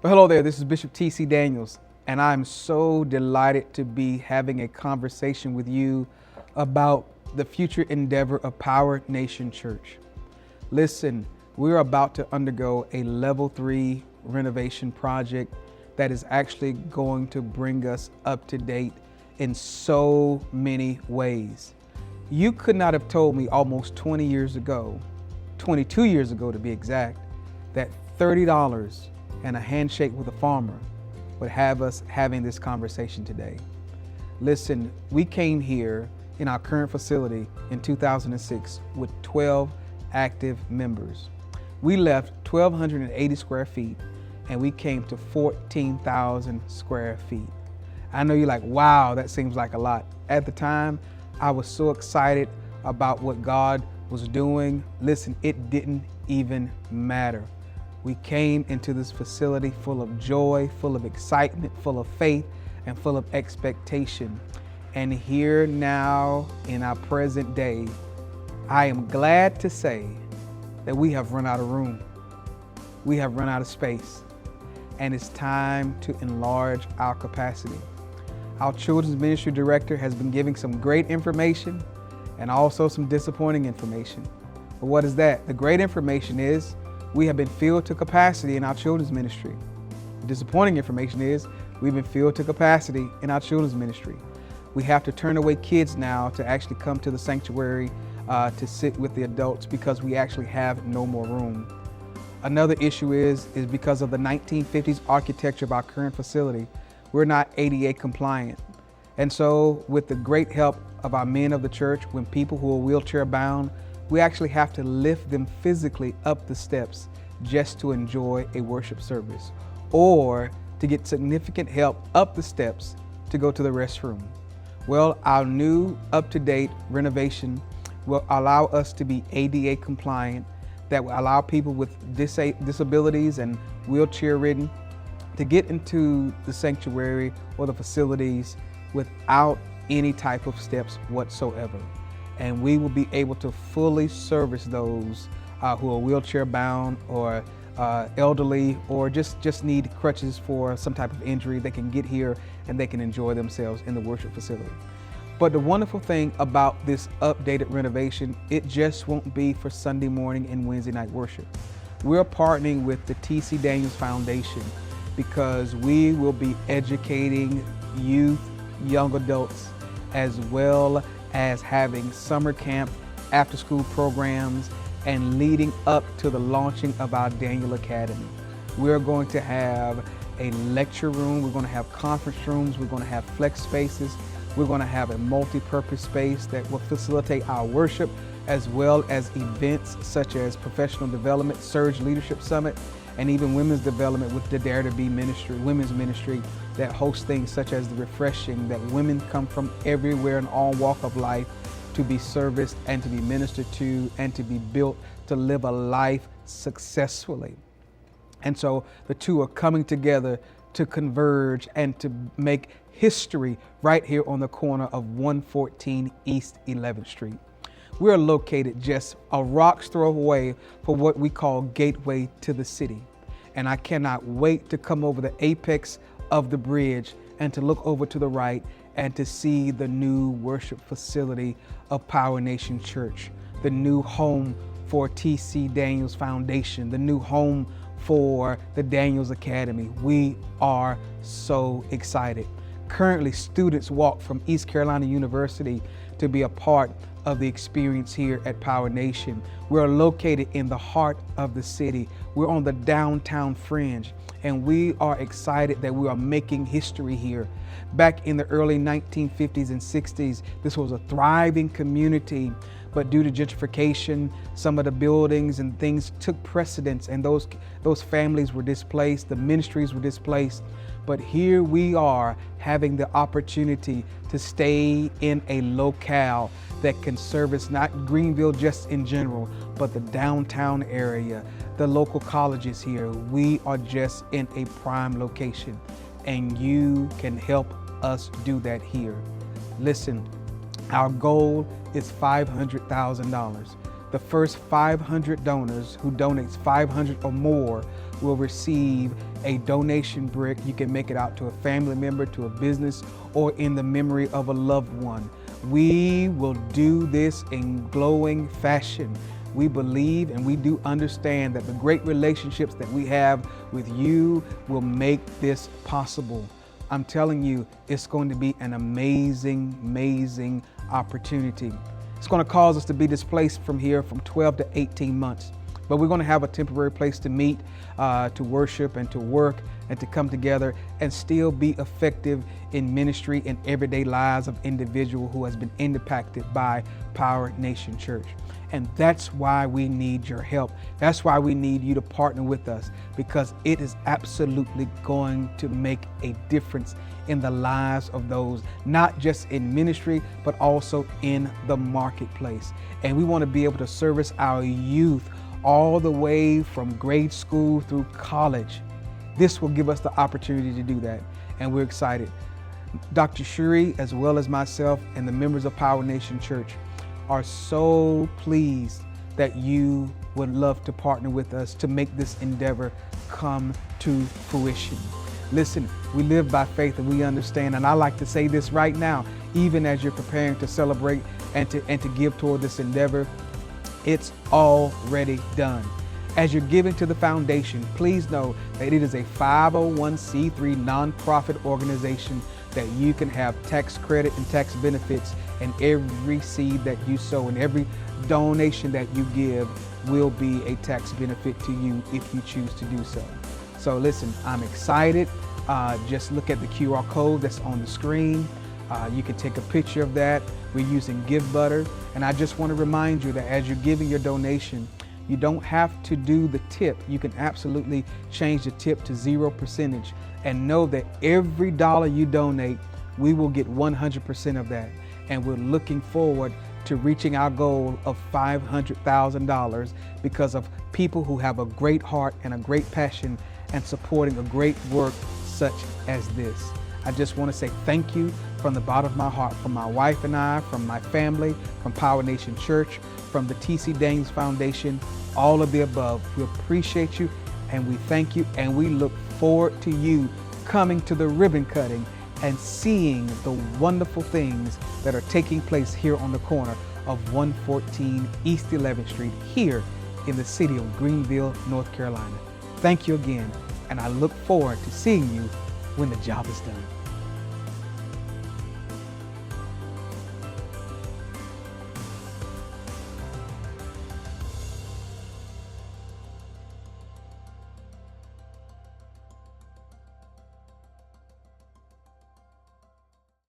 Well, hello there, this is Bishop T.C. Daniels, and I'm so delighted to be having a conversation with you about the future endeavor of Power Nation Church. Listen, we're about to undergo a level 3 renovation project that is actually going to bring us up to date in so many ways. You could not have told me almost 20 years ago, 22 years ago to be exact, that $30 and a handshake with a farmer would have us having this conversation today. Listen, we came here in our current facility in 2006 with 12 active members. We left 1,280 square feet and we came to 14,000 square feet. I know you're like, wow, that seems like a lot. At the time, I was so excited about what God was doing. Listen, it didn't even matter. We came into this facility full of joy, full of excitement, full of faith, and full of expectation. And here now in our present day, I am glad to say that we have run out of room. We have run out of space, and it's time to enlarge our capacity. Our children's ministry director has been giving some great information and also some disappointing information. But what is that? The great information is we have been filled to capacity in our children's ministry. The disappointing information is we've been filled to capacity in our children's ministry. We have to turn away kids now to actually come to the sanctuary to sit with the adults because we actually have no more room. Another issue is because of the 1950s architecture of our current facility, we're not ADA compliant. And so with the great help of our men of the church, when people who are wheelchair bound, we actually have to lift them physically up the steps just to enjoy a worship service or to get significant help up the steps to go to the restroom. Well, our new up-to-date renovation will allow us to be ADA compliant, that will allow people with disabilities and wheelchair ridden to get into the sanctuary or the facilities without any type of steps whatsoever. And we will be able to fully service those who are wheelchair bound or elderly or just need crutches for some type of injury. They can get here and they can enjoy themselves in the worship facility. But the wonderful thing about this updated renovation, it just won't be for Sunday morning and Wednesday night worship. We're partnering with the T.C. Daniels Foundation because we will be educating youth, young adults, as well as having summer camp, after school programs, and leading up to the launching of our Daniel Academy. We're going to have a lecture room, we're going to have conference rooms, we're going to have flex spaces, we're going to have a multi-purpose space that will facilitate our worship, as well as events such as professional development, Surge Leadership Summit, and even women's development with the Dare to Be ministry, women's ministry that hosts things such as the refreshing, that women come from everywhere in all walk of life to be serviced and to be ministered to and to be built to live a life successfully. And so the two are coming together to converge and to make history right here on the corner of 114 East 11th Street. We're located just a rock's throw away for what we call Gateway to the city. And I cannot wait to come over the apex of the bridge and to look over to the right and to see the new worship facility of Power Nation Church, the new home for T.C. Daniels Foundation, the new home for the Daniels Academy. We are so excited. Currently, students walk from East Carolina University to be a part of the experience here at Power Nation. We're located in the heart of the city. We're on the downtown fringe, and we are excited that we are making history here. Back in the early 1950s and 60s, this was a thriving community, but due to gentrification, some of the buildings and things took precedence, and those families were displaced, the ministries were displaced. But here we are having the opportunity to stay in a locale that can service not Greenville just in general, but the downtown area, the local colleges here. We are just in a prime location, and you can help us do that here. Listen, our goal is $500,000. The first 500 donors who donates 500 or more will receive a donation brick. You can make it out to a family member, to a business, or in the memory of a loved one. We will do this in glowing fashion. We believe and we do understand that the great relationships that we have with you will make this possible. I'm telling you, it's going to be an amazing, amazing opportunity. It's going to cause us to be displaced from here from 12 to 18 months. But we're going to have a temporary place to meet, to worship and to work and to come together and still be effective in ministry and everyday lives of individual who has been impacted by Power Nation Church. And that's why we need your help. That's why we need you to partner with us, because it is absolutely going to make a difference in the lives of those, not just in ministry, but also in the marketplace. And we want to be able to service our youth all the way from grade school through college. This will give us the opportunity to do that, and we're excited. Dr. Shuri, as well as myself and the members of Power Nation Church, are so pleased that you would love to partner with us to make this endeavor come to fruition. Listen, we live by faith and we understand, and I like to say this right now, even as you're preparing to celebrate and to give toward this endeavor, it's already done. As you're giving to the foundation, please know that it is a 501c3 nonprofit organization that you can have tax credit and tax benefits, and every seed that you sow and every donation that you give will be a tax benefit to you if you choose to do so. So listen, I'm excited. Just look at the QR code that's on the screen. You can take a picture of that. We're using Give Butter. And I just want to remind you that as you're giving your donation, you don't have to do the tip. You can absolutely change the tip to 0%, and know that every dollar you donate, we will get 100% of that. And we're looking forward to reaching our goal of $500,000 because of people who have a great heart and a great passion and supporting a great work such as this. I just want to say thank you from the bottom of my heart, from my wife and I, from my family, from Power Nation Church, from the T.C. Daniels Foundation, all of the above. We appreciate you and we thank you, and we look forward to you coming to the ribbon cutting and seeing the wonderful things that are taking place here on the corner of 114 East 11th Street here in the city of Greenville, North Carolina. Thank you again, and I look forward to seeing you when the job is done.